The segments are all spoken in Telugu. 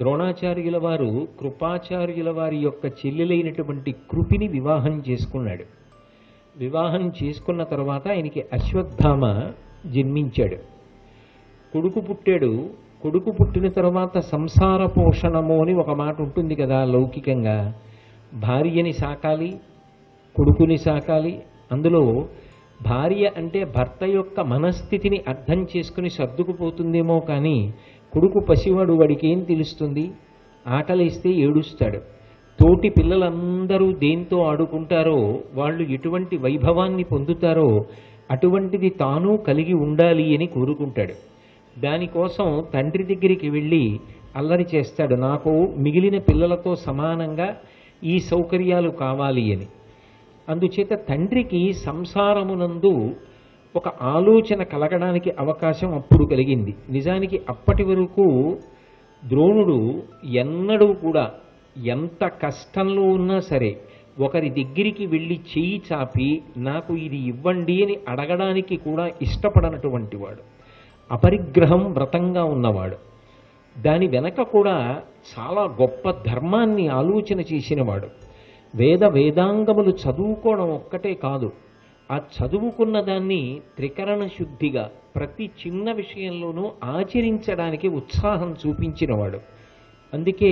ద్రోణాచార్యుల వారు కృపాచార్యుల వారి యొక్క చెల్లెలైనటువంటి కృపిని వివాహం చేసుకున్నాడు. వివాహం చేసుకున్న తర్వాత ఆయనకి అశ్వత్థామ జన్మించాడు. కొడుకు పుట్టాడు. కొడుకు పుట్టిన తర్వాత సంసార పోషణము అని ఒక మాట ఉంటుంది కదా లౌకికంగా. భార్యని సాకాలి, కొడుకుని సాకాలి. అందులో భార్య అంటే భర్త యొక్క మనస్థితిని అర్థం చేసుకుని సర్దుకుపోతుందేమో కానీ కొడుకు పసివాడు, వాడికి ఏం తెలుస్తుంది? ఆకలిస్తే ఏడుస్తాడు. తోటి పిల్లలందరూ దేంతో ఆడుకుంటారో, వాళ్ళు ఎటువంటి వైభవాన్ని పొందుతారో అటువంటిది తాను కలిగి ఉండాలి అని కోరుకుంటాడు. దానికోసం తండ్రి దగ్గరికి వెళ్ళి అల్లరి చేస్తాడు, నాకు మిగిలిన పిల్లలతో సమానంగా ఈ సౌకర్యాలు కావాలి అని. అందుచేత తండ్రికి సంసారమునందు ఒక ఆలోచన కలగడానికి అవకాశం అప్పుడు కలిగింది. నిజానికి అప్పటి వరకు ద్రోణుడు ఎన్నడూ కూడా ఎంత కష్టంలో ఉన్నా సరే ఒకరి దగ్గరికి వెళ్ళి చేయి చాపి నాకు ఇది ఇవ్వండి అని అడగడానికి కూడా ఇష్టపడనటువంటి వాడు. అపరిగ్రహం వ్రతంగా ఉన్నవాడు. దాని వెనక కూడా చాలా గొప్ప ధర్మాన్ని ఆలోచన చేసినవాడు. వేదాంగములు చదువుకోవడం ఒక్కటే కాదు, ఆ చదువుకున్న దాన్ని త్రికరణ శుద్ధిగా ప్రతి చిన్న విషయంలోనూ ఆచరించడానికి ఉత్సాహం చూపించినవాడు. అందుకే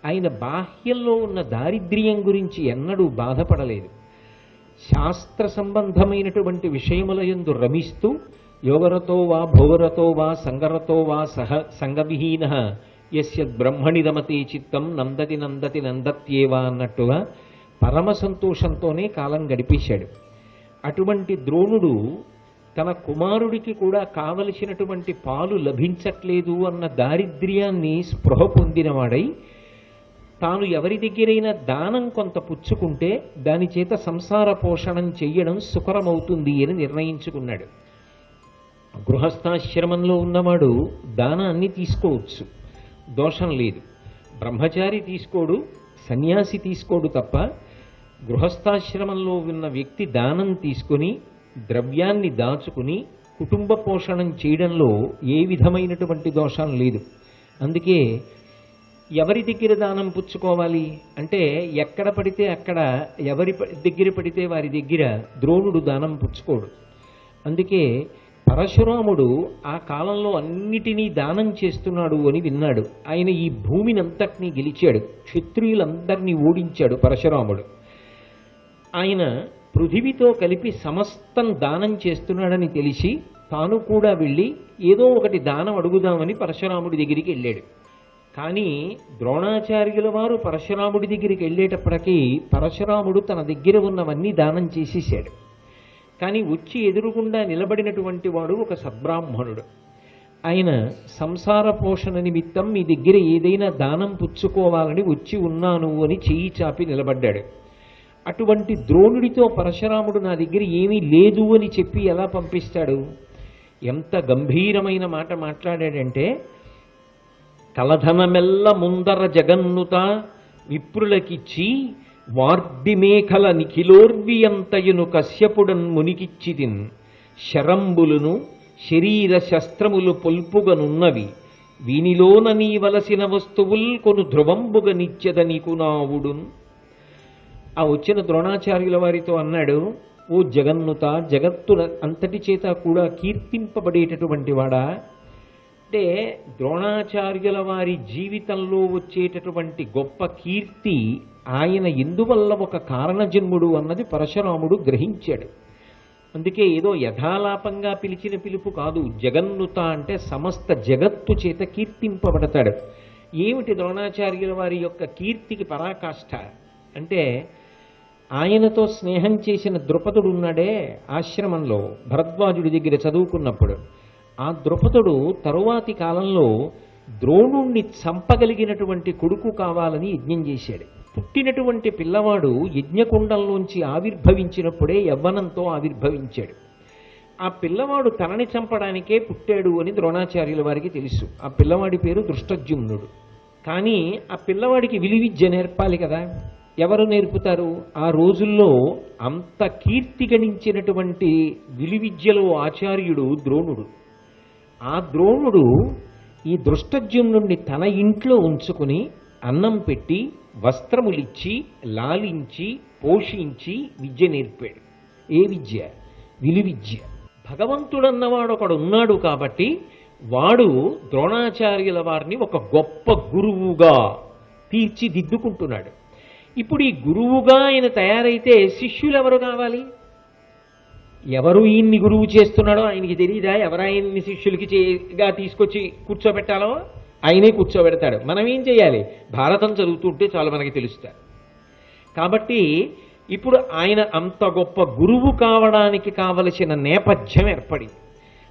ఆయన బాహ్యంలో ఉన్న దారిద్ర్యం గురించి ఎన్నడూ బాధపడలేదు. శాస్త్ర సంబంధమైనటువంటి విషయముల యందు రమిస్తూ యోగరతో వా భోగరతో వా సంగరతో వా సంగవిహీన యస్యద్ బ్రహ్మణి రమతే చిత్తం నందతి నందతి నందత్యేవా అన్నట్టుగా పరమ సంతోషంతోనే కాలం గడిపేశాడు. అటువంటి ద్రోణుడు తన కుమారుడికి కూడా కావలసినటువంటి పాలు లభించట్లేదు అన్న దారిద్ర్యాన్ని స్పృహ పొందినవాడై తాను ఎవరి దగ్గరైనా దానం కొంత పుచ్చుకుంటే దాని చేత సంసార పోషణం చెయ్యడం సుకరమవుతుంది అని నిర్ణయించుకున్నాడు. గృహస్థాశ్రమంలో ఉన్నవాడు దానాన్ని తీసుకోవచ్చు, దోషం లేదు. బ్రహ్మచారి తీసుకోడు, సన్యాసి తీసుకోడు తప్ప గృహస్థాశ్రమంలో ఉన్న వ్యక్తి దానం తీసుకుని ద్రవ్యాన్ని దాచుకుని కుటుంబ పోషణం చేయడంలో ఏ విధమైనటువంటి దోషం లేదు. అందుకే ఎవరి దగ్గర దానం పుచ్చుకోవాలి అంటే ఎక్కడ పడితే అక్కడ, ఎవరి దగ్గర పడితే వారి దగ్గర ద్రోణుడు దానం పుచ్చుకోడు. అందుకే పరశురాముడు ఆ కాలంలో అన్నిటినీ దానం చేస్తున్నాడు అని విన్నాడు. ఆయన ఈ భూమిని అంతటినీ గెలిచాడు, క్షత్రియులందరినీ ఓడించాడు పరశురాముడు. ఆయన పృథివితో కలిపి సమస్తం దానం చేస్తున్నాడని తెలిసి తాను కూడా వెళ్ళి ఏదో ఒకటి దానం అడుగుదామని పరశురాముడి దగ్గరికి వెళ్ళాడు. కానీ ద్రోణాచార్యుల వారు పరశురాముడి దగ్గరికి వెళ్ళేటప్పటికీ పరశురాముడు తన దగ్గర ఉన్నవన్నీ దానం చేసేసాడు. కానీ వచ్చి ఎదురుగుండా నిలబడినటువంటి వాడు ఒక సద్బ్రాహ్మణుడు. ఆయన సంసార పోషణ నిమిత్తం మీ దగ్గర ఏదైనా దానం పుచ్చుకోవాలని వచ్చి ఉన్నాను అని చెయ్యి చాపి నిలబడ్డాడు. అటువంటి ద్రోణుడితో పరశురాముడు నా దగ్గర ఏమీ లేదు అని చెప్పి ఎలా పంపిస్తాడు? ఎంత గంభీరమైన మాట మాట్లాడాడంటే, కలధనమెల్ల ముందర జగన్నుత విప్రులకిచ్చి వార్ధిమేఖల నిఖిలోర్వియంతయును కశ్యపుడన్ మునికిచ్చితిన్ శరంబులును శరీర శస్త్రములు పొల్పుగనున్నవి వీనిలోన నీవలసిన వస్తువుల్ కొను ధ్రువంబుగ నిత్యద నీకు నావుడున్. ఆ వచ్చిన ద్రోణాచార్యుల వారితో అన్నాడు, ఓ జగన్నుత, జగత్తు అంతటి చేత కూడా కీర్తింపబడేటటువంటి వాడా. అంటే ద్రోణాచార్యుల వారి జీవితంలో వచ్చేటటువంటి గొప్ప కీర్తి ఆయన ఎందువల్ల ఒక కారణజన్ముడు అన్నది పరశురాముడు గ్రహించాడు. అందుకే ఏదో యథాలాపంగా పిలిచిన పిలుపు కాదు. జగన్నుత అంటే సమస్త జగత్తు చేత కీర్తింపబడతాడు. ఏమిటి ద్రోణాచార్యుల వారి యొక్క కీర్తికి పరాకాష్ఠ అంటే, ఆయనతో స్నేహం చేసిన ద్రుపదుడు ఉన్నాడే ఆశ్రమంలో భరద్వాజుడి దగ్గర చదువుకున్నప్పుడు, ఆ ద్రుపదుడు తరువాతి కాలంలో ద్రోణుణ్ణి చంపగలిగినటువంటి కొడుకు కావాలని యజ్ఞం చేశాడు. పుట్టినటువంటి పిల్లవాడు యజ్ఞకుండంలోంచి ఆవిర్భవించినప్పుడే యవ్వనంతో ఆవిర్భవించాడు. ఆ పిల్లవాడు తనని చంపడానికే పుట్టాడు అని ద్రోణాచార్యుల వారికి తెలుసు. ఆ పిల్లవాడి పేరు దృష్టద్యుమ్నుడు. కానీ ఆ పిల్లవాడికి విలువిద్య నేర్పాలి కదా. ఎవరు నేర్పుతారు? ఆ రోజుల్లో అంత కీర్తి గణించినటువంటి విలువిద్యలో ఆచార్యుడు ద్రోణుడు. ఆ ద్రోణుడు ఈ దృష్టజ్యుమ్నుడిని తన ఇంట్లో ఉంచుకుని అన్నం పెట్టి వస్త్రములిచ్చి లాలించి పోషించి విద్య నేర్పాడు. ఏ విద్య? విలువిద్య. భగవంతుడన్నవాడు ఒకడు ఉన్నాడు కాబట్టి వాడు ద్రోణాచార్యుల వారిని ఒక గొప్ప గురువుగా తీర్చిదిద్దుకుంటున్నాడు. ఇప్పుడు ఈ గురువుగా ఆయన తయారైతే శిష్యులు ఎవరు కావాలి? ఎవరు ఈయన్ని గురువు చేస్తున్నాడో ఆయనకి తెలియదా? ఎవరు ఆయన్ని శిష్యులకిగా తీసుకొచ్చి కూర్చోబెట్టాలో ఆయనే కూర్చోబెడతాడు. మనం ఏం చేయాలి? భారతం చదువుతుంటే చాలు మనకి తెలుస్తారు. కాబట్టి ఇప్పుడు ఆయన అంత గొప్ప గురువు కావడానికి కావలసిన నేపథ్యం ఏర్పడింది.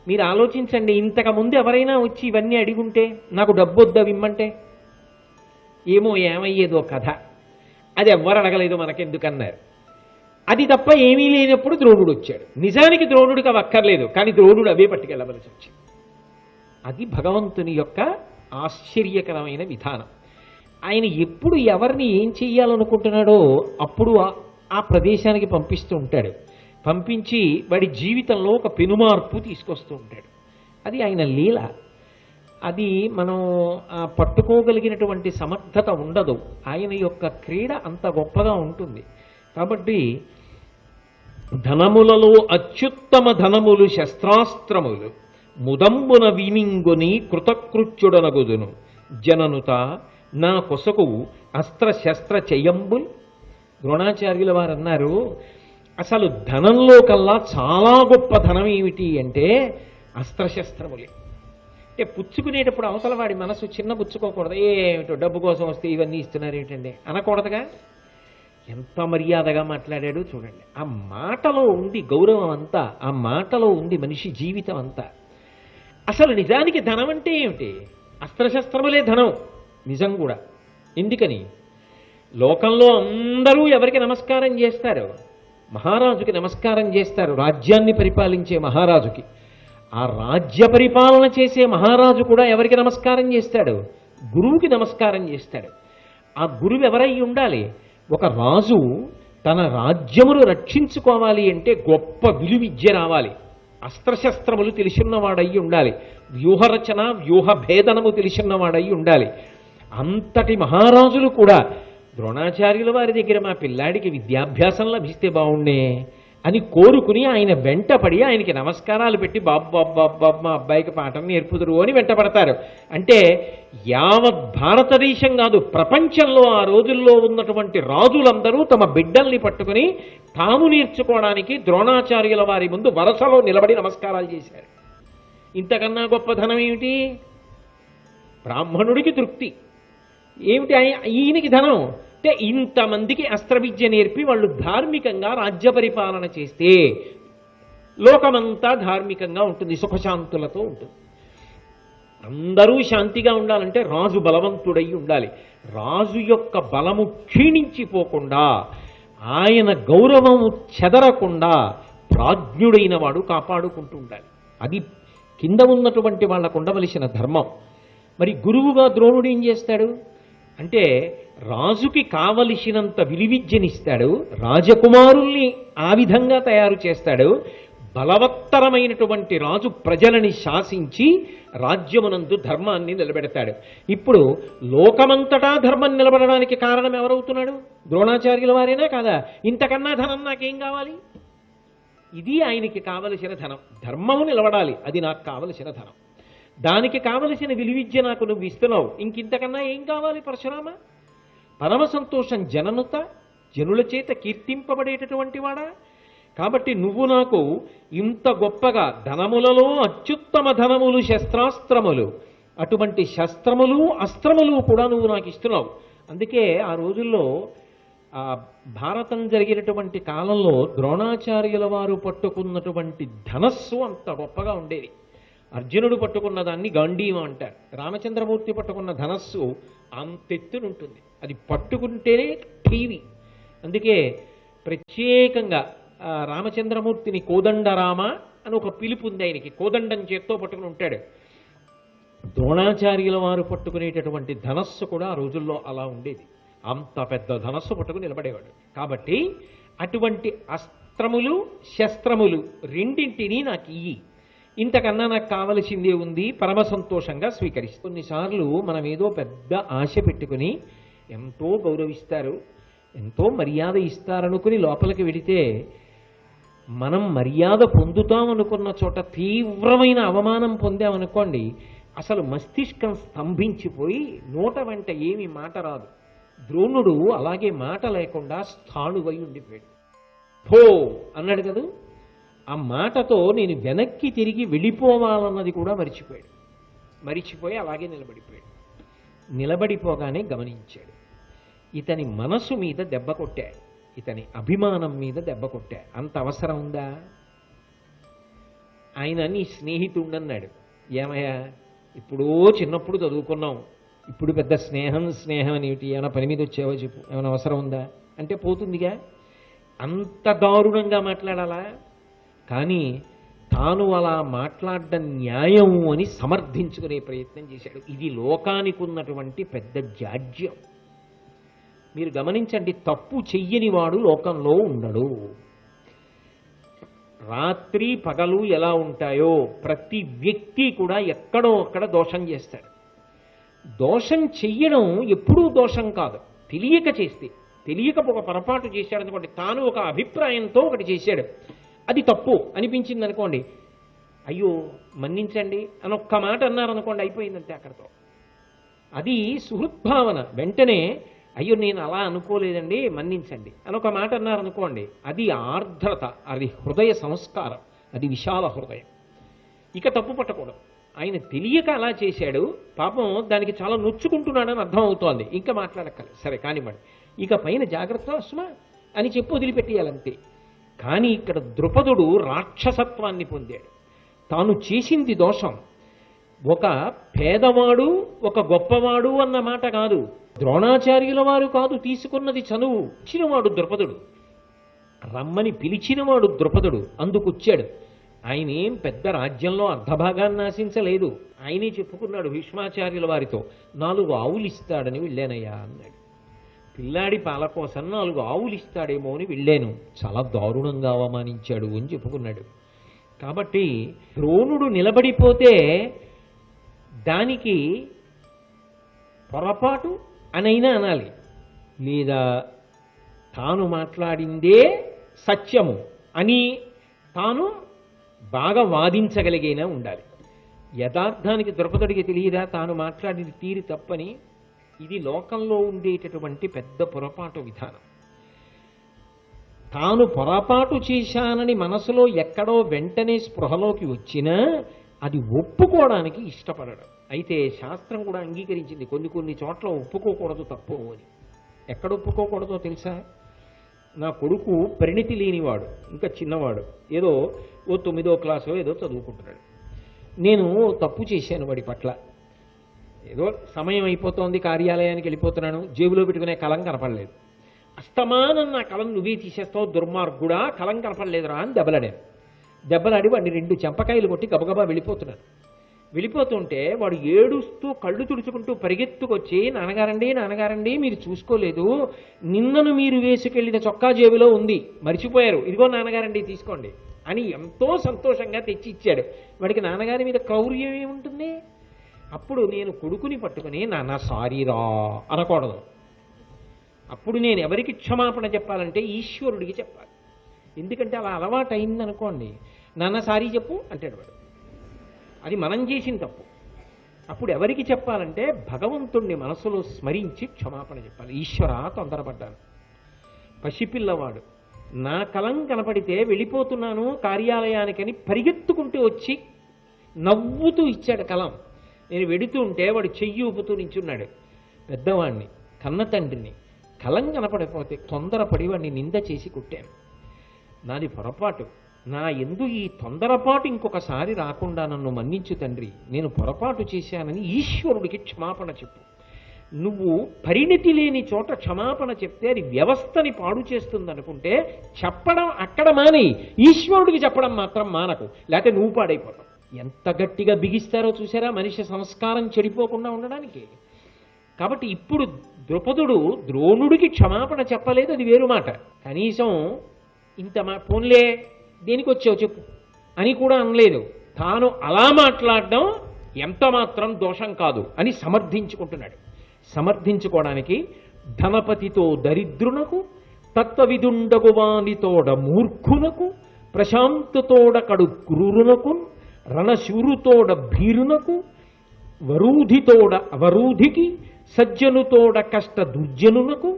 మీరు ఆలోచించండి, ఇంతకుముందు ఎవరైనా వచ్చి ఇవన్నీ అడిగుంటే, నాకు డబ్బు వద్దా ఇమ్మంటే, ఏమో ఏమయ్యేదో కథ, అది ఎవ్వరు అడగలేదు మనకెందుకన్నారు. అది తప్ప ఏమీ లేనప్పుడు ద్రోణుడు వచ్చాడు. నిజానికి ద్రోణుడికి అవి అక్కర్లేదు, కానీ ద్రోణుడు అవే పట్టుకెళ్ళవలసి వచ్చింది. అది భగవంతుని యొక్క ఆశ్చర్యకరమైన విధానం. ఆయన ఎప్పుడు ఎవరిని ఏం చెయ్యాలనుకుంటున్నాడో అప్పుడు ఆ ప్రదేశానికి పంపిస్తూ ఉంటాడు. పంపించి వాడి జీవితంలో ఒక పెనుమార్పు తీసుకొస్తూ ఉంటాడు. అది ఆయన లీల. అది మనం పట్టుకోగలిగినటువంటి సమర్థత ఉండదు. ఆయన యొక్క క్రీడ అంత గొప్పగా ఉంటుంది. కాబట్టి ధనములలో అత్యుత్తమ ధనములు శస్త్రాస్త్రములు ముదంబున వీనింగుని కృతకృత్యుడనగుదును జననుత నా కొసకు అస్త్రశస్త్ర చెయ్యంబుల్. ద్రోణాచార్యుల వారు అన్నారు, అసలు ధనంలో కల్లా చాలా గొప్ప ధనం ఏమిటి అంటే అస్త్రశస్త్రములే. అంటే పుచ్చుకునేటప్పుడు అవతల వాడి మనసు చిన్న పుచ్చుకోకూడదు. ఏమిటో డబ్బు కోసం వస్తే ఇవన్నీ ఇస్తున్నారు ఏంటండి అనకూడదుగా. ఎంత మర్యాదగా మాట్లాడాడు చూడండి. ఆ మాటలో ఉంది గౌరవం అంతా, ఆ మాటలో ఉంది మనిషి జీవితం అంతా. అసలు నిజానికి ధనం అంటే ఏమిటి? అస్త్రశస్త్రములే ధనం నిజం కూడా. ఎందుకని? లోకంలో అందరూ ఎవరికి నమస్కారం చేస్తారు? మహారాజుకి నమస్కారం చేస్తారు, రాజ్యాన్ని పరిపాలించే మహారాజుకి. ఆ రాజ్య పరిపాలన చేసే మహారాజు కూడా ఎవరికి నమస్కారం చేస్తాడు? గురువుకి నమస్కారం చేస్తాడు. ఆ గురువు ఎవరై ఉండాలి? ఒక రాజు తన రాజ్యమును రక్షించుకోవాలి అంటే గొప్ప విలువిద్య రావాలి. అస్త్రశస్త్రములు తెలిసిన్నవాడై ఉండాలి. వ్యూహరచన వ్యూహ భేదనము తెలిసిన్నవాడై ఉండాలి. అంతటి మహారాజులు కూడా ద్రోణాచార్యుల వారి దగ్గర మా పిల్లాడికి విద్యాభ్యాసం లభిస్తే బాగుండే అని కోరుకుని ఆయన వెంటపడి ఆయనకి నమస్కారాలు పెట్టి బాబు బాబు బాబు బాబు మా అబ్బాయికి పాఠం నేర్పుదురు అని వెంటపడతారు. అంటే యావత్ భారతదేశం కాదు, ప్రపంచంలో ఆ రోజుల్లో ఉన్నటువంటి రాజులందరూ తమ బిడ్డల్ని పట్టుకుని తాము నేర్చుకోవడానికి ద్రోణాచార్యుల వారి ముందు వరసలో నిలబడి నమస్కారాలు చేశారు. ఇంతకన్నా గొప్ప ధనం ఏమిటి? బ్రాహ్మణుడికి తృప్తి ఏమిటి? ఈయనకి ధనం అంటే ఇంతమందికి అస్త్రవిద్య నేర్పి వాళ్ళు ధార్మికంగా రాజ్య పరిపాలన చేస్తే లోకమంతా ధార్మికంగా ఉంటుంది, సుఖశాంతులతో ఉంటుంది. అందరూ శాంతిగా ఉండాలంటే రాజు బలవంతుడై ఉండాలి. రాజు యొక్క బలము క్షీణించిపోకుండా, ఆయన గౌరవము చెదరకుండా ప్రాజ్ఞుడైన వాడు కాపాడుకుంటూ ఉండాలి. అది కింద ఉన్నటువంటి వాళ్ళకు ఉండవలసిన ధర్మం. మరి గురువుగా ద్రోణుడు ఏం చేస్తాడు అంటే రాజుకి కావలసినంత విలువిద్యనిస్తాడు, రాజకుమారుల్ని ఆ విధంగా తయారు చేస్తాడు. బలవత్తరమైనటువంటి రాజు ప్రజలని శాసించి రాజ్యమునందు ధర్మాన్ని నిలబెడతాడు. ఇప్పుడు లోకమంతటా ధర్మం నిలబడడానికి కారణం ఎవరవుతున్నాడు? ద్రోణాచార్యుల వారేనా కాదా? ఇంతకన్నా ధనం నాకేం కావాలి? ఇది ఆయనకి కావలసిన ధనం. ధర్మము నిలబడాలి, అది నాకు కావలసిన ధనం. దానికి కావలసిన విలువిద్య నాకు నువ్వు ఇస్తున్నావు, ఇంకింతకన్నా ఏం కావాలి పరశురామ? పరమ సంతోషం జననుత, జనుల చేత కీర్తింపబడేటటువంటి వాడా. కాబట్టి నువ్వు నాకు ఇంత గొప్పగా ధనములలో అత్యుత్తమ ధనములు శస్త్రాస్త్రములు, అటువంటి శస్త్రములు అస్త్రములు కూడా నువ్వు నాకు ఇస్తున్నావు. అందుకే ఆ రోజుల్లో భారతం జరిగినటువంటి కాలంలో ద్రోణాచార్యుల వారు పట్టుకున్నటువంటి ధనస్సు అంత గొప్పగా ఉండేది. అర్జునుడు పట్టుకున్న దాన్ని గాంధీవం అంటారు. రామచంద్రమూర్తి పట్టుకున్న ధనస్సు అంతెత్తునుంటుంది. అది పట్టుకుంటేనే టీవీ. అందుకే ప్రత్యేకంగా రామచంద్రమూర్తిని కోదండరామ అని ఒక పిలుపు ఉంది ఆయనకి. కోదండం చేత్తో పట్టుకుని ఉంటాడు. ద్రోణాచార్యుల వారు పట్టుకునేటటువంటి ధనస్సు కూడా ఆ రోజుల్లో అలా ఉండేది. అంత పెద్ద ధనస్సు పట్టుకుని నిలబడేవాడు. కాబట్టి అటువంటి అస్త్రములు శస్త్రములు రెండింటినీ నాకు ఇయ్యి. ఇంతకన్నా నాకు కావలసిందే ఉంది, పరమ సంతోషంగా స్వీకరిస్తాను. కొన్నిసార్లు మనం ఏదో పెద్ద ఆశ పెట్టుకుని ఎంతో గౌరవిస్తారు, ఎంతో మర్యాద ఇస్తారనుకుని లోపలికి వెడితే మనం మర్యాద పొందుతామనుకున్న చోట తీవ్రమైన అవమానం పొందామనుకోండి, అసలు మస్తిష్కం స్తంభించిపోయి నోట వెంట ఏమి మాట రాదు. ద్రోణుడు అలాగే మాట లేకుండా స్థాణువై ఉండిపోయాడు. పో అన్నాడు కదా, ఆ మాటతో నేను వెనక్కి తిరిగి వెళ్ళిపోవాలన్నది కూడా మరిచిపోయి అలాగే నిలబడిపోయాడు. నిలబడిపోగానే గమనించాడు, ఇతని మనసు మీద దెబ్బ కొట్టా, ఇతని అభిమానం మీద దెబ్బ కొట్టా. అంత అవసరం ఉందా? ఆయన నీ స్నేహితుడన్నాడు. ఏమయ్యా, ఇప్పుడో చిన్నప్పుడు చదువుకున్నాం, ఇప్పుడు పెద్ద స్నేహం అనేటి, ఏమైనా పని మీద వచ్చావో చెప్పు, ఏమైనా అవసరం ఉందా అంటే పోతుందిగా. అంత దారుణంగా మాట్లాడాలా? కానీ తాను అలా మాట్లాడడం న్యాయం అని సమర్థించుకునే ప్రయత్నం చేశాడు. ఇది లోకానికి ఉన్నటువంటి పెద్ద జాడ్యం. మీరు గమనించండి, తప్పు చెయ్యని వాడు లోకంలో ఉండడు. రాత్రి పగలు ఎలా ఉంటాయో ప్రతి వ్యక్తి కూడా ఎక్కడో అక్కడ దోషం చేస్తాడు. దోషం చెయ్యడం ఎప్పుడూ దోషం కాదు, తెలియక చేస్తే. తెలియక ఒక పొరపాటు చేశాడు అనుకోండి, తాను ఒక అభిప్రాయంతో ఒకటి చేశాడు, అది తప్పు అనిపించింది అనుకోండి, అయ్యో మన్నించండి అని ఒక్క మాట అన్నారనుకోండి, అయిపోయిందంతే అక్కడితో. అది సుహృద్భావన. వెంటనే అయ్యో నేను అలా అనుకోలేదండి మన్నించండి అని ఒక మాట అన్నారనుకోండి, అది ఆర్ద్రత, అది హృదయ సంస్కారం, అది విశాల హృదయం. ఇక తప్పు పట్టకూడదు. ఆయన తెలియక అలా చేశాడు, పాపం దానికి చాలా నొచ్చుకుంటున్నాడని అర్థం అవుతోంది, ఇంకా మాట్లాడక్కర్లేదు, సరే కానివ్వండి, ఇక పైన జాగ్రత్త అస్మా అని చెప్పి వదిలిపెట్టేయాలంతే. కానీ ఇక్కడ ద్రుపదుడు రాక్షసత్వాన్ని పొందాడు. తాను చేసింది దోషం. ఒక పేదవాడు ఒక గొప్పవాడు అన్న మాట కాదు, ద్రోణాచార్యుల వారు కాదు తీసుకున్నది చనువు, ఇచ్చినవాడు ద్రుపదుడు, రమ్మని పిలిచినవాడు ద్రుపదుడు, అందుకొచ్చాడు. ఆయన ఏం పెద్ద రాజ్యంలో అర్ధభాగాన్ని ఆశించలేదు. ఆయనే చెప్పుకున్నాడు భీష్మాచార్యుల వారితో, 4 ఆవులు ఇస్తాడని వెళ్ళానయ్యా అన్నాడు. పిల్లాడి పాల కోసం 4 ఆవులు ఇస్తాడేమో అని వెళ్ళాను, చాలా దారుణంగా అవమానించాడు అని చెప్పుకున్నాడు. కాబట్టి ద్రోణుడు నిలబడిపోతే దానికి పొరపాటు అనైనా అనాలి, లేదా తాను మాట్లాడిందే సత్యము అని తాను బాగా వాదించగలిగైనా ఉండాలి. యథార్థానికి ద్రుపదుడికి తెలియదా తాను మాట్లాడిన తీరు తప్పని? ఇది లోకంలో ఉండేటటువంటి పెద్ద పొరపాటు విధానం. తాను పొరపాటు చేశానని మనసులో ఎక్కడో వెంటనే స్పృహలోకి వచ్చినా అది ఒప్పుకోవడానికి ఇష్టపడడం. అయితే శాస్త్రం కూడా అంగీకరించింది, కొన్ని చోట్ల ఒప్పుకోకూడదు తప్పు అని. ఎక్కడ ఒప్పుకోకూడదో తెలుసా? నా కొడుకు పరిణితి లేనివాడు, ఇంకా చిన్నవాడు, ఏదో ఓ 9వ క్లాసో ఏదో చదువుకుంటున్నాడు. నేను తప్పు చేశాను వాడి పట్ల, ఏదో సమయం అయిపోతోంది, కార్యాలయానికి వెళ్ళిపోతున్నాను, జేబులో పెట్టుకునే కలం కనపడలేదు. అస్తమానం నా కలం నువ్వే తీసేస్తావు దుర్మార్గుడా, కలం కనపడలేదురా అని దెబ్బలాడి వాడిని 2 చెంపకాయలు కొట్టి గబగబా వెళ్ళిపోతుంటే వాడు ఏడుస్తూ కళ్ళు తుడుచుకుంటూ పరిగెత్తుకొచ్చి, నాన్నగారండి మీరు చూసుకోలేదు, నిన్నను మీరు వేసుకెళ్ళిన చొక్కా జేబులో ఉంది, మర్చిపోయారు, ఇదిగో నాన్నగారండి తీసుకోండి అని ఎంతో సంతోషంగా తెచ్చి ఇచ్చాడు. వాడికి నాన్నగారి మీద క్రౌర్యం ఏముంటుంది? అప్పుడు నేను కొడుకుని పట్టుకుని నాన్న సారీరా అనకూడదు. అప్పుడు నేను ఎవరికి క్షమాపణ చెప్పాలంటే ఈశ్వరుడికి చెప్పాలి. ఎందుకంటే అలా అలవాటు అయిందనుకోండి, నాన్న సారీ చెప్పు అంటాడు వాడు, అది మనం చేసిన తప్పు. అప్పుడు ఎవరికి చెప్పాలంటే భగవంతుణ్ణి మనసులో స్మరించి క్షమాపణ చెప్పాలి. ఈశ్వరా తొందరపడ్డాను, పసిపిల్లవాడు, నా కలం కనపడితే వెళ్ళిపోతున్నాను కార్యాలయానికని పరిగెత్తుకుంటూ వచ్చి నవ్వుతూ ఇచ్చాడు కలం. నేను వెడుతుంటే వాడు చెయ్యి ఊపుతూ నించున్నాడు. పెద్దవాడిని, కన్న తండ్రిని, కలం కనపడిపోతే తొందరపడి వాడిని నింద చేసి కొట్టాను. నాది పొరపాటు, నా ఎందు ఈ తొందరపాటు ఇంకొకసారి రాకుండా నన్ను మన్నించు తండ్రి, నేను పొరపాటు చేశానని ఈశ్వరుడికి క్షమాపణ చెప్పు. నువ్వు పరిణితి లేని చోట క్షమాపణ చెప్తే అది వ్యవస్థని పాడు చేస్తుంది అనుకుంటే చెప్పడం అక్కడ మాని, ఈశ్వరుడికి చెప్పడం మాత్రం మానకు, లేకపోతే నువ్వు పాడైపోతావు. ఎంత గట్టిగా బిగిస్తారో చూసారా మనిషి సంస్కారం చెడిపోకుండా ఉండడానికి. కాబట్టి ఇప్పుడు ద్రుపదుడు ద్రోణుడికి క్షమాపణ చెప్పలేదు, అది వేరు మాట. కనీసం ఇంత పోన్లే దేనికి వచ్చావు చెప్పు అని కూడా అనలేదు. తాను అలా మాట్లాడడం ఎంత మాత్రం దోషం కాదు అని సమర్థించుకుంటున్నాడు. సమర్థించుకోవడానికి ధనపతితో దరిద్రునకు, తత్వవిదుండగువానితోడ మూర్ఖునకు, ప్రశాంతతోడ కడు క్రూరునకు, రణశూరుతోడ భీరునకు, వరూధితోడ అవరూధికి, సజ్జనుతోడ కష్ట దుర్జనునకు,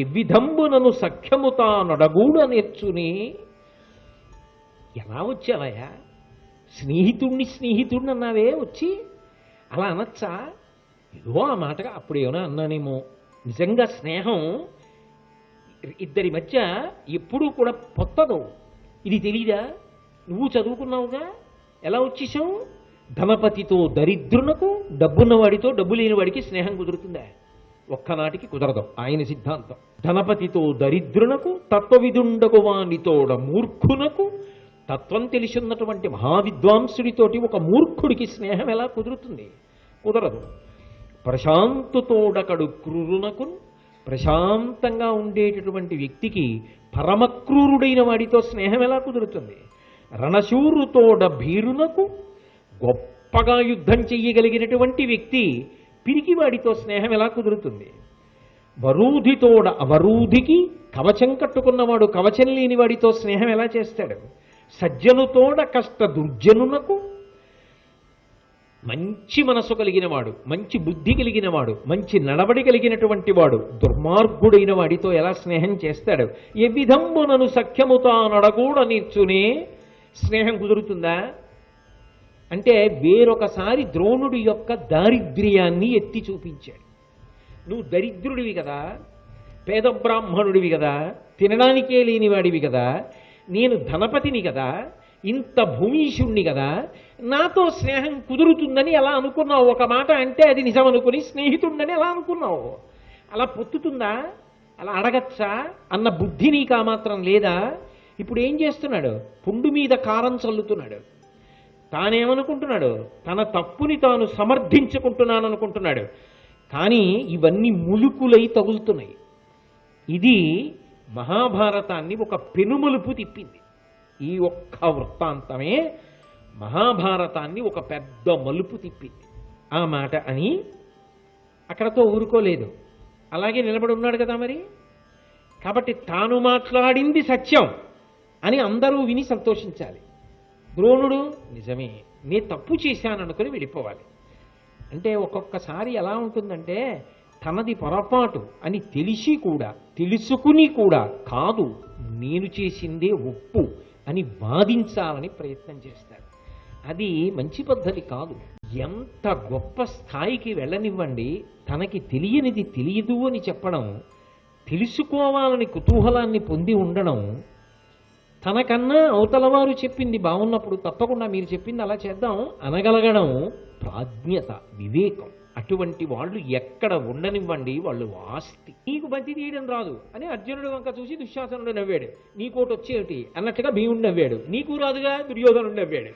ఎవ్విధంబునను సఖ్యముతా నడగూడ నేర్చుని. ఎలా వచ్చావయ్యా? స్నేహితుడిని అన్నావే వచ్చి, అలా అనొచ్చా? ఏదో ఆ మాటగా అప్పుడేమైనా అన్నానేమో. నిజంగా స్నేహం ఇద్దరి మధ్య ఎప్పుడూ కూడా పొత్తదు. ఇది తెలీదా? నువ్వు చదువుకున్నావుగా, ఎలా వచ్చేసావు? ధనపతితో దరిద్రునకు, డబ్బున్నవాడితో డబ్బు లేని వాడికి స్నేహం కుదురుతుందా? ఒక్కనాటికి కుదరదు ఆయన సిద్ధాంతం. ధనపతితో దరిద్రునకు, తత్వవిదుండగువానితోడ మూర్ఖునకు, తత్వం తెలిసిన్నటువంటి మహావిద్వాంసుడితోటి ఒక మూర్ఖుడికి స్నేహం ఎలా కుదురుతుంది? కుదరదు. ప్రశాంతతోడకడు క్రూరునకు, ప్రశాంతంగా ఉండేటటువంటి వ్యక్తికి పరమక్రూరుడైన వాడితో స్నేహం ఎలా కుదురుతుంది? రణశూరుతోడ భీరునకు, గొప్పగా యుద్ధం చెయ్యగలిగినటువంటి వ్యక్తి పిరికివాడితో స్నేహం ఎలా కుదురుతుంది? వరూధితోడ అవరూధికి, కవచం కట్టుకున్నవాడు కవచం లేని వాడితో స్నేహం ఎలా చేస్తాడు? సజ్జనుతోడ కష్ట దుర్జనునకు, మంచి మనసు కలిగిన వాడు, మంచి బుద్ధి కలిగిన వాడు, మంచి నడవడి కలిగినటువంటి వాడు దుర్మార్గుడైన వాడితో ఎలా స్నేహం చేస్తాడు? ఏ విధంబునను సఖ్యముతా నడగూడ నేర్చునే. స్నేహం కుదురుతుందా? అంటే వేరొకసారి ద్రోణుడి యొక్క దారిద్ర్యాన్ని ఎత్తి చూపించాడు. నువ్వు దరిద్రుడివి కదా, పేద బ్రాహ్మణుడివి కదా, తినడానికే లేనివాడివి కదా, నేను ధనపతిని కదా, ఇంత భూమీషుణ్ణి కదా, నాతో స్నేహం కుదురుతుందని ఎలా అనుకున్నావు? ఒక మాట అంటే అది నిజం అనుకుని స్నేహితుడిని ఎలా అనుకున్నావు? అలా పొత్తుతుందా? అలా అడగచ్చా అన్న బుద్ధి నీకు ఆ మాత్రం లేదా? ఇప్పుడు ఏం చేస్తున్నాడు? పుండు మీద కారం చల్లుతున్నాడు. తానేమనుకుంటున్నాడు? తన తప్పుని తాను సమర్థించుకుంటున్నాను అనుకుంటున్నాడు. కానీ ఇవన్నీ ములుకులై తగులుతున్నాయి. ఇది మహాభారతాన్ని ఒక పెనుమలుపు తిప్పింది. ఈ ఒక్క వృత్తాంతమే మహాభారతాన్ని ఒక పెద్ద మలుపు తిప్పింది. ఆ మాట అని అక్కడతో ఊరుకోలేదు, అలాగే నిలబడి ఉన్నాడు కదా మరి. కాబట్టి తాను మాట్లాడింది సత్యం అని అందరూ విని సంతోషించాలి. ద్రోణుడు నిజమే, నే తప్పు చేశాననుకుని వెళ్ళిపోవాలి. అంటే ఒక్కొక్కసారి ఎలా ఉంటుందంటే, తనది పొరపాటు అని తెలిసి కూడా, తెలుసుకుని కూడా కాదు నేను చేసిందే ఒప్పు అని వాదించాలని ప్రయత్నం చేస్తాడు. అది మంచి పద్ధతి కాదు. ఎంత గొప్ప స్థాయికి వెళ్ళనివ్వండి, తనకి తెలియనిది తెలియదు అని చెప్పడం, తెలుసుకోవాలని కుతూహలాన్ని పొంది ఉండడం, తనకన్నా అవతలవారు చెప్పింది బాగున్నప్పుడు తప్పకుండా మీరు చెప్పింది అలా చేద్దాం అనగలగడం ప్రాజ్ఞత, వివేకం. అటువంటి వాళ్ళు ఎక్కడ ఉండనివ్వండి, వాళ్ళు ఆస్తి. నీకు బంతి తీయడం రాదు అని అర్జునుడు వంక చూసి దుశ్శాసనుడు నవ్వాడు. నీకోటి వచ్చేటి అన్నట్టుగా భీముడు నవ్వాడు. నీకు రాదుగా దుర్యోధనుడు నవ్వాడు.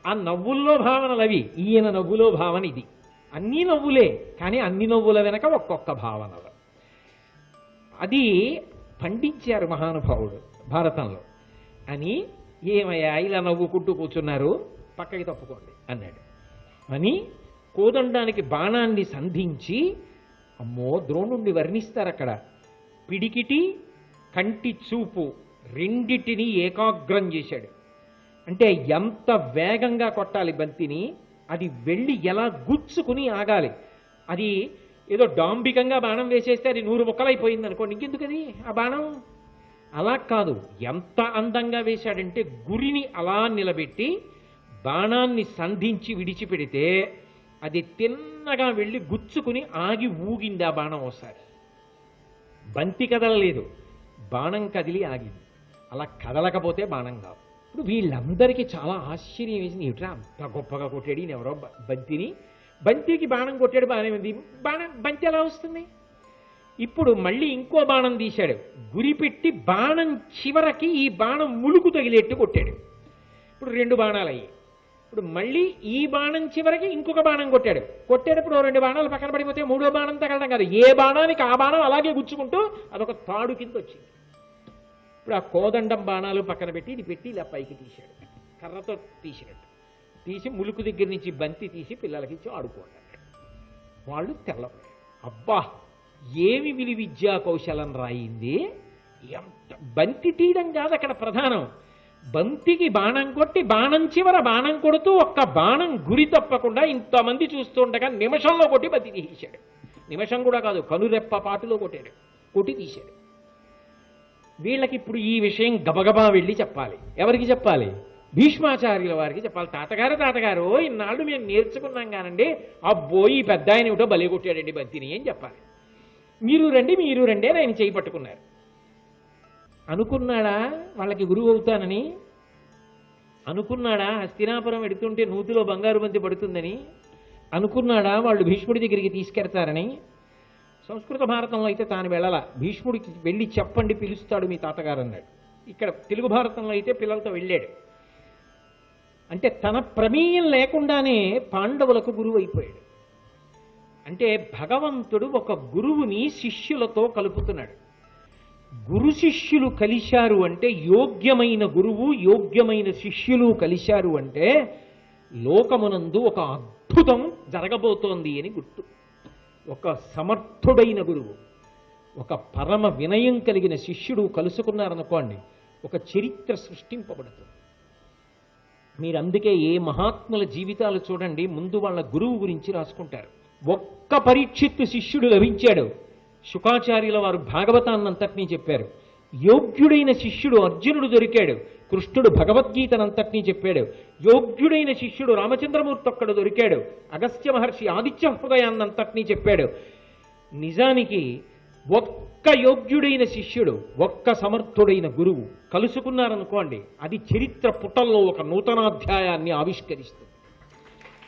ఆ నవ్వుల్లో భావనలు అవి. ఈయన నవ్వులో భావన ఇది. అన్నీ నవ్వులే, కానీ అన్ని నవ్వుల వెనక ఒక్కొక్క భావనలు. అది పండించారు మహానుభావుడు భారతంలో. అని ఏమయ్యా ఇలా నవ్వుకుంటూ కూర్చున్నారు, పక్కకి తప్పుకోండి అన్నాడు. అని కోదండానికి బాణాన్ని సంధించి, అమ్మో ద్రోణుణ్ణి వర్ణిస్తారు అక్కడ. పిడికిటి కంటి చూపు రెండిటిని ఏకాగ్రం చేశాడు. అంటే ఎంత వేగంగా కొట్టాలి బంతిని, అది వెళ్ళి ఎలా గుచ్చుకుని ఆగాలి. అది ఏదో డాంబికంగా బాణం వేసేస్తే అది 100 ముక్కలైపోయింది అనుకోండి, ఇంకెందుకు అది ఆ బాణం? అలా కాదు, ఎంత అందంగా వేశాడంటే గురిని అలా నిలబెట్టి బాణాన్ని సంధించి విడిచిపెడితే అది తిన్నగా వెళ్ళి గుచ్చుకుని ఆగి ఊగింది ఆ బాణం. ఒకసారి బంతి కదలలేదు, బాణం కదిలి ఆగింది. అలా కదలకపోతే బాణం కాదు. ఇప్పుడు వీళ్ళందరికీ చాలా ఆశ్చర్యం వేసింది. ఏమిట్రా అంత గొప్పగా కొట్టాడు ఈయన, ఎవరో బంతికి బాణం కొట్టాడు, బాగానే ఉంది, బంతి ఎలా వస్తుంది? ఇప్పుడు మళ్ళీ ఇంకో బాణం తీశాడు, గురిపెట్టి బాణం చివరకి ఈ బాణం ములుకు తగిలేట్టు కొట్టాడు. ఇప్పుడు 2 బాణాలు అయ్యాయి. ఇప్పుడు మళ్ళీ ఈ బాణం చివరికి ఇంకొక బాణం కొట్టేటప్పుడు 2 బాణాలు పక్కన పడిపోతే 3వ బాణం తగలడం కాదు, ఏ బాణానికి ఆ బాణం అలాగే గుచ్చుకుంటూ అదొక తాడు కింద వచ్చింది. ఇప్పుడు ఆ కోదండం బాణాలు పక్కన పెట్టి ఇది పెట్టి ఇలా పైకి తీశాడు, కర్రతో తీసినట్టు. తీసి ములుకు దగ్గర నుంచి బంతి తీసి పిల్లలకి ఇచ్చి ఆడుకోండి. వాళ్ళు తెల్లబోయారు. అబ్బా, ఏమి విలు విద్యా కౌశలం రాయింది! ఎంత బంతి తీయడం కాదు అక్కడ ప్రధానం, బంతికి బాణం కొట్టి బాణం చివర బాణం కొడుతూ ఒక్క బాణం గురి తప్పకుండా ఇంతమంది చూస్తుండగా నిమిషంలో కొట్టి బంతి తీసేశాడు. నిమిషం కూడా కాదు, కనురెప్ప పాటులో కొట్టాడు, కొట్టి తీశాడు. వీళ్ళకి ఇప్పుడు ఈ విషయం గబగబా వెళ్ళి చెప్పాలి. ఎవరికి చెప్పాలి? భీష్మాచార్యుల వారికి చెప్పాలి. తాతగారు ఇన్నాళ్ళు మేము నేర్చుకున్నాం కానండి, అబ్బో ఈ పెద్ద ఆయన ఏమిటో బలి కొట్టాడండి బంతిని అని చెప్పాలి. మీరు రండి అని ఆయన చేయి పట్టుకున్నారు. అనుకున్నాడా వాళ్ళకి గురువు అవుతానని? అనుకున్నాడా హస్తినాపురం ఎడుతుంటే నూతిలో బంగారు బంతి పడుతుందని? అనుకున్నాడా వాళ్ళు భీష్ముడి దగ్గరికి తీసుకెడతారని? సంస్కృత భారతంలో అయితే తాను వెళ్ళాల. భీష్ముడికి వెళ్ళి చెప్పండి, పిలుస్తాడు మీ తాతగారు అన్నాడు. ఇక్కడ తెలుగు భారతంలో అయితే పిల్లలతో వెళ్ళాడు. అంటే తన ప్రమేయం లేకుండానే పాండవులకు గురువు అయిపోయాడు. అంటే భగవంతుడు ఒక గురువుని శిష్యులతో కలుపుతున్నాడు. గురు శిష్యులు కలిశారు అంటే, యోగ్యమైన గురువు యోగ్యమైన శిష్యులు కలిశారు అంటే లోకమునందు ఒక అద్భుతం జరగబోతోంది అని గుర్తు. ఒక సమర్థుడైన గురువు, ఒక పరమ వినయం కలిగిన శిష్యుడు కలుసుకున్నారనుకోండి, ఒక చరిత్ర సృష్టింపబడుతుంది. మీరు అందుకే ఏ మహాత్ముల జీవితాలు చూడండి, ముందు వాళ్ళ గురువు గురించి రాసుకుంటారు. ఒక్క పరీక్షిత్తు శిష్యుడు లభించాడు. శుకాచార్యుల వారు భాగవతాన్నంతటినీ చెప్పారు. యోగ్యుడైన శిష్యుడు అర్జునుడు దొరికాడు. కృష్ణుడు భగవద్గీతనంతటినీ చెప్పాడు. యోగ్యుడైన శిష్యుడు రామచంద్రమూర్తి ఒక్కడు దొరికాడు. అగస్త్య మహర్షి ఆదిత్య హృదయాన్నంతటినీ చెప్పాడు. నిజానికి ఒక్క యోగ్యుడైన శిష్యుడు, ఒక్క సమర్థుడైన గురువు కలుసుకున్నారనుకోండి, అది చరిత్ర పుటల్లో ఒక నూతనాధ్యాయాన్ని ఆవిష్కరిస్తుంది.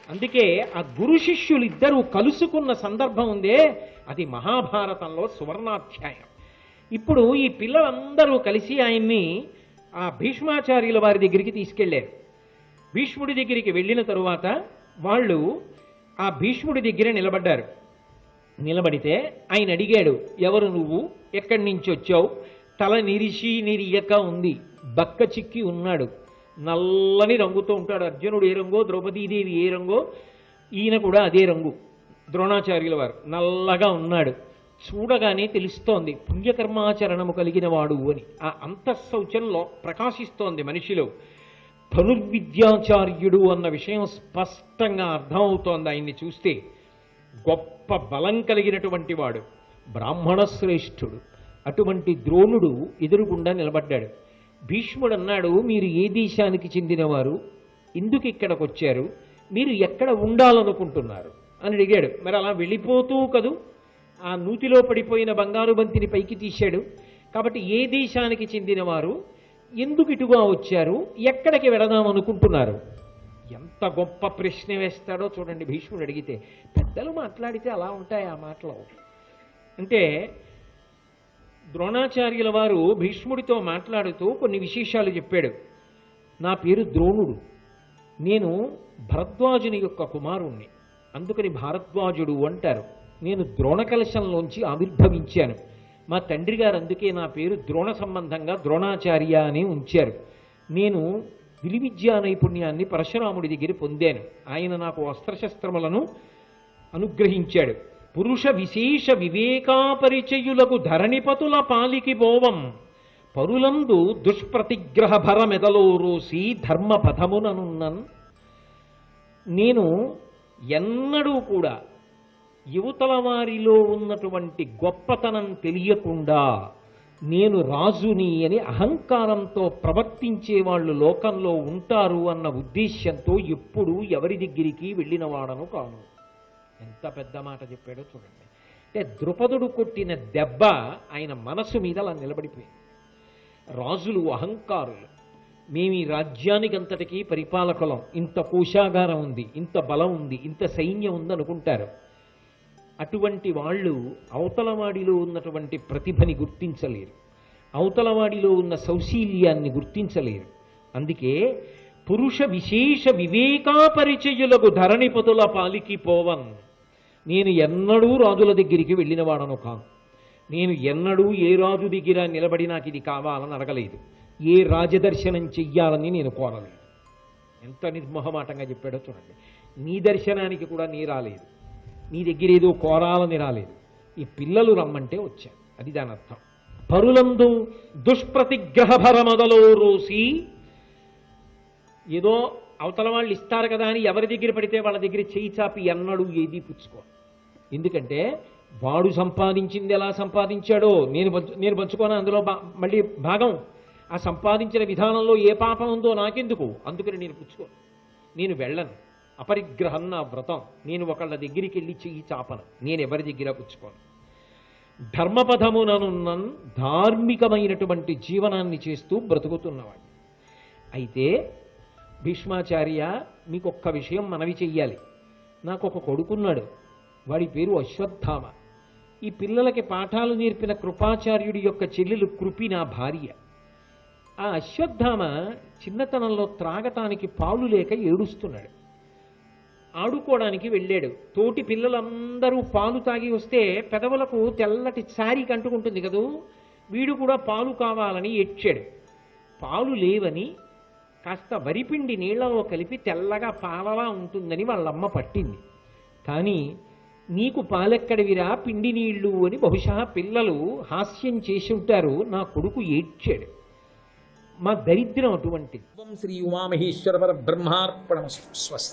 అందుకే ఆ గురు శిష్యులు ఇద్దరూ కలుసుకున్న సందర్భం ఉందే, అది మహాభారతంలో సువర్ణాధ్యాయం. ఇప్పుడు ఈ పిల్లలందరూ కలిసి ఆయన్ని ఆ భీష్మాచార్యుల వారి దగ్గరికి తీసుకెళ్లారు. భీష్ముడి దగ్గరికి వెళ్ళిన తరువాత వాళ్ళు ఆ భీష్ముడి దగ్గర నిలబడ్డారు. నిలబడితే ఆయన అడిగాడు, ఎవరు నువ్వు, ఎక్కడి నుంచి వచ్చావు? తల నిరిసి నిరియక ఉంది, బక్క చిక్కి ఉన్నాడు, నల్లని రంగుతో ఉంటాడు. అర్జునుడు ఏ రంగో, ద్రౌపదీదేవి ఏ రంగో, ఈయన కూడా అదే రంగు. ద్రోణాచార్యుల వారు నల్లగా ఉన్నాడు. చూడగానే తెలుస్తోంది పుణ్యకర్మాచరణము కలిగిన వాడు అని. ఆ అంతఃశౌచంలో ప్రకాశిస్తోంది మనిషిలో. ధనుర్విద్యాచార్యుడు అన్న విషయం స్పష్టంగా అర్థమవుతోంది ఆయన్ని చూస్తే. గొప్ప బలం కలిగినటువంటి వాడు, బ్రాహ్మణ శ్రేష్ఠుడు. అటువంటి ద్రోణుడు ఎదురుగుండా నిలబడ్డాడు. భీష్ముడు అన్నాడు, మీరు ఏ దేశానికి చెందినవారు, ఎందుకు ఇక్కడికి వచ్చారు, మీరు ఎక్కడ ఉండాలనుకుంటున్నారు అని అడిగాడు. మరి అలా వెళ్ళిపోతూ కదూ ఆ నూతిలో పడిపోయిన బంగారు బంతిని పైకి తీశాడు. కాబట్టి ఏ దేశానికి చెందినవారు, ఎందుకు ఇటుగా వచ్చారు, ఎక్కడికి వెళదాం అనుకుంటున్నారు? ఎంత గొప్ప ప్రశ్న వేస్తాడో చూడండి భీష్ముడు అడిగితే. పెద్దలు మాట్లాడితే అలా ఉంటాయి ఆ మాటలు. అంటే ద్రోణాచార్యుల వారు భీష్ముడితో మాట్లాడుతూ కొన్ని విశేషాలు చెప్పాడు. నా పేరు ద్రోణుడు, నేను భరద్వాజుని యొక్క కుమారుణ్ణి, అందుకని భారద్వాజుడు అంటారు. నేను ద్రోణకలశంలోంచి ఆవిర్భవించాను. మా తండ్రి గారు అందుకే నా పేరు ద్రోణ సంబంధంగా ద్రోణాచార్య అని ఉంచారు. నేను విలువిద్యా నైపుణ్యాన్ని పరశురాముడి దగ్గర పొందాను. ఆయన నాకు అస్త్రశస్త్రములను అనుగ్రహించాడు. పురుష విశేష వివేకాపరిచయులకు ధరణిపతుల పాలికి బోవం, పరులందు దుష్ప్రతిగ్రహ భరమెదలో రోసి ధర్మ పథముననున్నన్. నేను ఎన్నడూ కూడా యువతల వారిలో ఉన్నటువంటి గొప్పతనం తెలియకుండా నేను రాజుని అని అహంకారంతో ప్రవర్తించే వాళ్ళు లోకంలో ఉంటారు అన్న ఉద్దేశ్యంతో ఎప్పుడూ ఎవరి దగ్గరికి వెళ్ళిన వాడను కాను. ఎంత పెద్ద మాట చెప్పాడో చూడండి. అంటే ద్రుపదుడు కొట్టిన దెబ్బ ఆయన మనసు మీద అలా నిలబడిపోయింది. రాజులు అహంకారులు, మేము ఈ రాజ్యానికి అంతటికీ పరిపాలకులం, ఇంత కోశాగారం ఉంది, ఇంత బలం ఉంది, ఇంత సైన్యం ఉంది అనుకుంటారు. అటువంటి వాళ్ళు అవతలవాడిలో ఉన్నటువంటి ప్రతిభని గుర్తించలేరు, అవతలవాడిలో ఉన్న సౌశీల్యాన్ని గుర్తించలేరు. అందుకే పురుష విశేష వివేకాపరిచయులకు ధరణిపతుల పాలికి పోవన్. నేను ఎన్నడూ రాజుల దగ్గరికి వెళ్ళిన వాడను కాను. నేను ఎన్నడూ ఏ రాజు దగ్గర నిలబడి నాకు ఇది కావాలని అడగలేదు. ఏ రాజదర్శనం చెయ్యాలని నేను కోరలేదు. ఎంత నిర్మోహమాటంగా చెప్పాడో చూడండి. నీ దర్శనానికి కూడా నీ రాలేదు, నీ దగ్గర ఏదో కోరాలని రాలేదు, ఈ పిల్లలు రమ్మంటే వచ్చాను, అది దాని అర్థం. పరులందు దుష్ప్రతిగ్రహ భరమదలో రోసి, ఏదో అవతల వాళ్ళు ఇస్తారు కదా అని ఎవరి దగ్గర పడితే వాళ్ళ దగ్గర చేయి చాపి ఎన్నడూ ఏది పుచ్చుకో. ఎందుకంటే వాడు సంపాదించింది ఎలా సంపాదించాడో నేను పంచుకోను అందులో మళ్ళీ భాగం. ఆ సంపాదించిన విధానంలో ఏ పాపం ఉందో నాకెందుకు, అందుకని నేను పుచ్చుకోను, నేను వెళ్ళను. అపరిగ్రహం నా వ్రతం, నేను ఒకళ్ళ దగ్గరికి వెళ్ళి చెయ్యి చాపను, నేను ఎవరి దగ్గర పుచ్చుకోను. ధర్మపథముననున్న ధార్మికమైనటువంటి జీవనాన్ని చేస్తూ బ్రతుకుతున్నవాడు. అయితే భీష్మాచార్య, మీకు ఒక్క విషయం మనవి చెయ్యాలి. నాకు ఒక కొడుకున్నాడు, వాడి పేరు అశ్వత్థామ. ఈ పిల్లలకి పాఠాలు నేర్పిన కృపాచార్యుడి యొక్క చెల్లెలు కృపి నా భార్య. ఆ అశ్వత్థామ చిన్నతనంలో త్రాగటానికి పాలు లేక ఏడుస్తున్నాడు. ఆడుకోవడానికి వెళ్ళాడు. తోటి పిల్లలందరూ పాలు తాగి వస్తే పెదవులకు తెల్లటి శారీ కంటుకుంటుంది కదూ, వీడు కూడా పాలు కావాలని ఏడ్చాడు. పాలు లేవని కాస్త వరిపిండి నీళ్లలో కలిపి తెల్లగా పాలలా ఉంటుందని వాళ్ళమ్మ పట్టింది. కానీ నీకు పాలెక్కడివిరా పిండి నీళ్లు అని బహుశా పిల్లలు హాస్యం చేసి ఉంటారు. నా కొడుకు ఏడ్చాడు. మా దరిద్రం అటువంటిది. శ్రీ ఉమామహేశ్వర పరబ్రహ్మార్పణమస్తు. స్వస్తి.